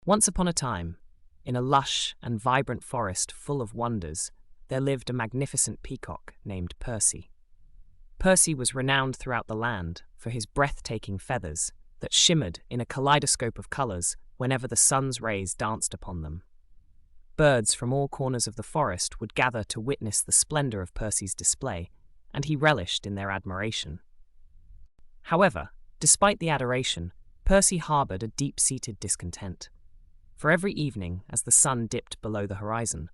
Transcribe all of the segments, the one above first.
Once upon a time, in a lush and vibrant forest full of wonders, there lived a magnificent peacock named Percy. Percy was renowned throughout the land for his breathtaking feathers that shimmered in a kaleidoscope of colors whenever the sun's rays danced upon them. Birds from all corners of the forest would gather to witness the splendor of Percy's display, and he relished in their admiration. However, despite the adoration, Percy harbored a deep-seated discontent. For every evening, as the sun dipped below the horizon,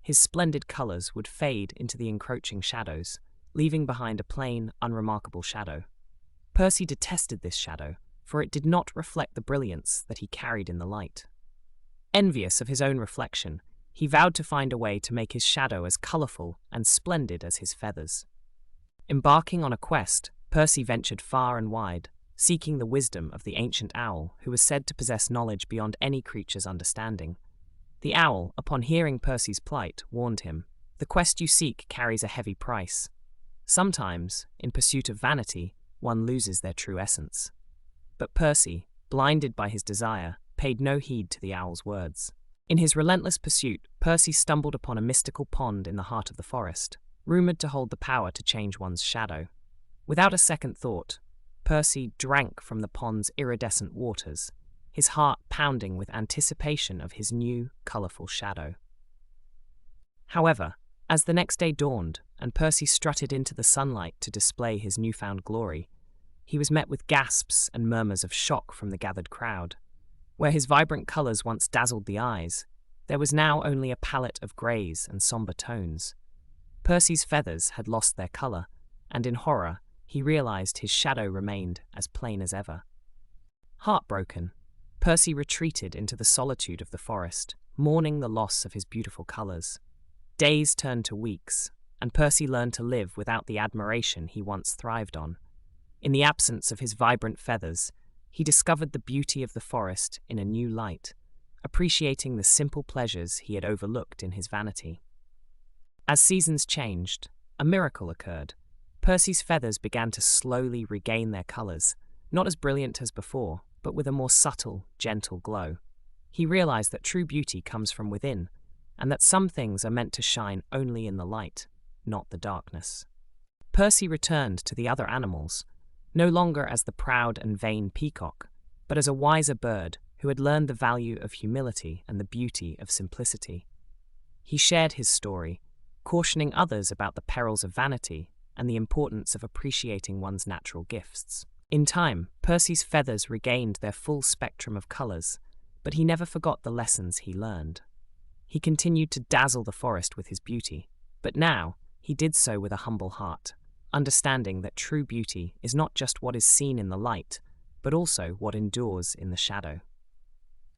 his splendid colors would fade into the encroaching shadows, leaving behind a plain, unremarkable shadow. Percy detested this shadow, for it did not reflect the brilliance that he carried in the light. Envious of his own reflection, he vowed to find a way to make his shadow as colorful and splendid as his feathers. Embarking on a quest, Percy ventured far and wide, seeking the wisdom of the ancient owl, who was said to possess knowledge beyond any creature's understanding. The owl, upon hearing Percy's plight, warned him, "The quest you seek carries a heavy price. Sometimes, in pursuit of vanity, one loses their true essence." But Percy, blinded by his desire, paid no heed to the owl's words. In his relentless pursuit, Percy stumbled upon a mystical pond in the heart of the forest, rumored to hold the power to change one's shadow. Without a second thought, Percy drank from the pond's iridescent waters, his heart pounding with anticipation of his new, colorful shadow. However, as the next day dawned and Percy strutted into the sunlight to display his newfound glory, he was met with gasps and murmurs of shock from the gathered crowd. Where his vibrant colors once dazzled the eyes, there was now only a palette of grays and somber tones. Percy's feathers had lost their color, and in horror, he realized his shadow remained as plain as ever. Heartbroken, Percy retreated into the solitude of the forest, mourning the loss of his beautiful colors. Days turned to weeks, and Percy learned to live without the admiration he once thrived on. In the absence of his vibrant feathers, he discovered the beauty of the forest in a new light, appreciating the simple pleasures he had overlooked in his vanity. As seasons changed, a miracle occurred. Percy's feathers began to slowly regain their colors, not as brilliant as before, but with a more subtle, gentle glow. He realized that true beauty comes from within, and that some things are meant to shine only in the light, not the darkness. Percy returned to the other animals, no longer as the proud and vain peacock, but as a wiser bird who had learned the value of humility and the beauty of simplicity. He shared his story, cautioning others about the perils of vanity and the importance of appreciating one's natural gifts. In time, Percy's feathers regained their full spectrum of colors, but he never forgot the lessons he learned. He continued to dazzle the forest with his beauty, but now he did so with a humble heart, understanding that true beauty is not just what is seen in the light, but also what endures in the shadow.